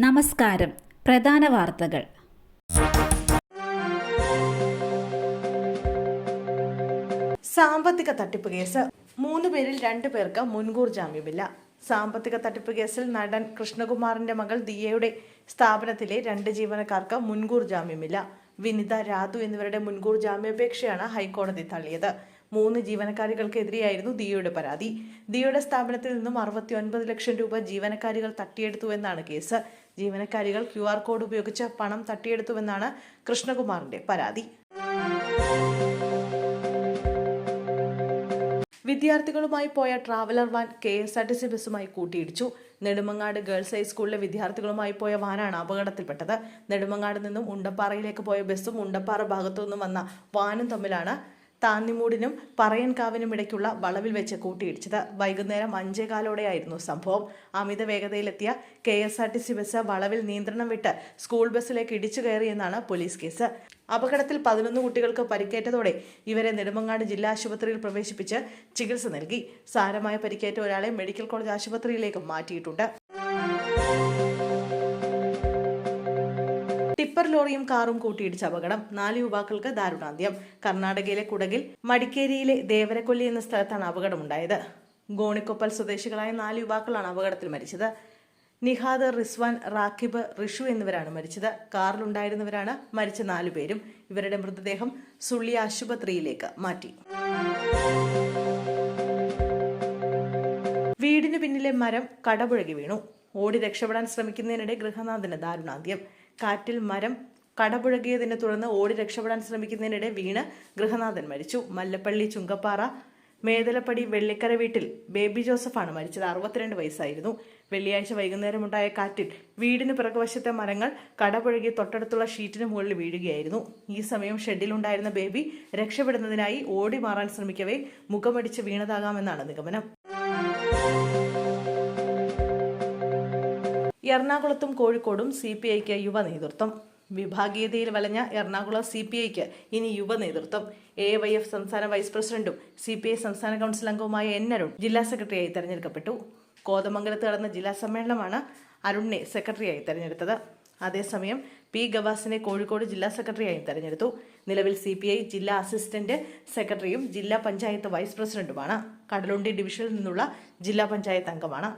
നമസ്കാരം. പ്രധാന വാർത്തകൾ. സാമ്പത്തിക തട്ടിപ്പ് കേസ് 3 പേരിൽ 2 പേർക്ക് മുൻകൂർ ജാമ്യമില്ല. സാമ്പത്തിക തട്ടിപ്പ് കേസിൽ നടൻ കൃഷ്ണകുമാറിന്റെ മകൾ ദിയയുടെ സ്ഥാപനത്തിലെ 2 ജീവനക്കാർക്ക് മുൻകൂർ ജാമ്യമില്ല. വിനിത, രാധു എന്നിവരുടെ മുൻകൂർ ജാമ്യാപേക്ഷയാണ് ഹൈക്കോടതി തള്ളിയത്. 3 ജീവനക്കാരികൾക്കെതിരെയായിരുന്നു ദിയയുടെ പരാതി. ദിയയുടെ സ്ഥാപനത്തിൽ നിന്നും 69 ലക്ഷം രൂപ ജീവനക്കാരികൾ തട്ടിയെടുത്തുവെന്നാണ് കേസ്. ജീവനക്കാരികൾ QR കോഡ് ഉപയോഗിച്ച് പണം തട്ടിയെടുത്തുവെന്നാണ് കൃഷ്ണകുമാറിന്റെ പരാതി. വിദ്യാർത്ഥികളുമായി പോയ ട്രാവലർ വാൻ KSRTC ബസ്സുമായി കൂട്ടിയിടിച്ചു. നെടുമങ്ങാട് ഗേൾസ് ഹൈസ്കൂളിലെ വിദ്യാർത്ഥികളുമായി പോയ വാനാണ് അപകടത്തിൽപ്പെട്ടത്. നെടുമങ്ങാട് നിന്നും ഉണ്ടപ്പാറയിലേക്ക് പോയ ബസ്സും ഉണ്ടപ്പാറ ഭാഗത്തു നിന്നും വന്ന വാനും തമ്മിലാണ് താന്നിമൂടിനും പറയൻകാവിനും ഇടയ്ക്കുള്ള വളവിൽ വെച്ച് കൂട്ടിയിടിച്ചത്. വൈകുന്നേരം 5:15 സംഭവം. അമിത വേഗതയിലെത്തിയ KSRTC ബസ് വളവിൽ നിയന്ത്രണം വിട്ട് സ്കൂൾ ബസ്സിലേക്ക് ഇടിച്ചു കയറിയെന്നാണ് പോലീസ് കേസ്. അപകടത്തിൽ 11 കുട്ടികൾക്ക് പരിക്കേറ്റതോടെ ഇവരെ നെടുമങ്ങാട് ജില്ലാ ആശുപത്രിയിൽ പ്രവേശിപ്പിച്ച് ചികിത്സ നൽകി. സാരമായ പരിക്കേറ്റ ഒരാളെ മെഡിക്കൽ കോളേജ് ആശുപത്രിയിലേക്ക് മാറ്റിയിട്ടുണ്ട്. ടിപ്പർ ലോറിയും കാറും കൂട്ടിയിടിച്ച അപകടം. 4 യുവാക്കൾക്ക് ദാരുണാന്ത്യം. കർണാടകയിലെ കുടകിൽ മടിക്കേരിയിലെ ദേവരക്കൊല്ലി എന്ന സ്ഥലത്താണ് അപകടമുണ്ടായത്. ഗോണിക്കൊപ്പൽ സ്വദേശികളായ 4 യുവാക്കളാണ് അപകടത്തിൽ മരിച്ചത്. നിഹാദ്, റിസ്വാൻ, റാക്കിബ്, റിഷു എന്നിവരാണ് മരിച്ചത്. കാറിലുണ്ടായിരുന്നവരാണ് മരിച്ച 4 പേരും. ഇവരുടെ മൃതദേഹം സുള്ളി ആശുപത്രിയിലേക്ക് മാറ്റി. വീടിന് പിന്നിലെ മരം കടപുഴകി വീണു. ഓടി രക്ഷപ്പെടാൻ ശ്രമിക്കുന്നതിനിടെ ഗൃഹനാഥന് ദാരുണാന്ത്യം. കാറ്റിൽ മരം കടപുഴകിയതിനെ തുടർന്ന് ഓടി രക്ഷപ്പെടാൻ ശ്രമിക്കുന്നതിനിടെ വീണ് ഗൃഹനാഥൻ മരിച്ചു. മല്ലപ്പള്ളി ചുങ്കപ്പാറ മേദലപ്പടി വെള്ളിക്കര വീട്ടിൽ ബേബി ജോസഫാണ് മരിച്ചത്. 62 വയസ്സായിരുന്നു. വെള്ളിയാഴ്ച വൈകുന്നേരമുണ്ടായ കാറ്റിൽ വീടിന് പിറകുവശത്തെ മരങ്ങൾ കടപുഴകി തൊട്ടടുത്തുള്ള ഷീറ്റിന് മുകളിൽ വീഴുകയായിരുന്നു. ഈ സമയം ഷെഡിലുണ്ടായിരുന്ന ബേബി രക്ഷപ്പെടുന്നതിനായി ഓടി മാറാൻ ശ്രമിക്കവേ മുഖമടിച്ച് വീണതാകാമെന്നാണ് നിഗമനം. എറണാകുളത്തും കോഴിക്കോടും CPIക്ക് യുവ നേതൃത്വം. വിഭാഗീയതയിൽ വലഞ്ഞ എറണാകുളം CPIക്ക് ഇനി യുവ നേതൃത്വം. AYF സംസ്ഥാന വൈസ് പ്രസിഡന്റും CPI സംസ്ഥാന കൗൺസിൽ അംഗവുമായ N അരുൺ ജില്ലാ സെക്രട്ടറിയായി തെരഞ്ഞെടുക്കപ്പെട്ടു. കോതമംഗലത്ത് നടന്ന ജില്ലാ സമ്മേളനമാണ് അരുണിനെ സെക്രട്ടറിയായി തെരഞ്ഞെടുത്തത്. അതേസമയം P ഗവാസിനെ കോഴിക്കോട് ജില്ലാ സെക്രട്ടറിയായും തെരഞ്ഞെടുത്തു. നിലവിൽ CPI ജില്ലാ അസിസ്റ്റന്റ് സെക്രട്ടറിയും ജില്ലാ പഞ്ചായത്ത് വൈസ് പ്രസിഡന്റുമാണ്. കടലുണ്ടി ഡിവിഷനിൽ നിന്നുള്ള ജില്ലാ പഞ്ചായത്ത് അംഗമാണ്.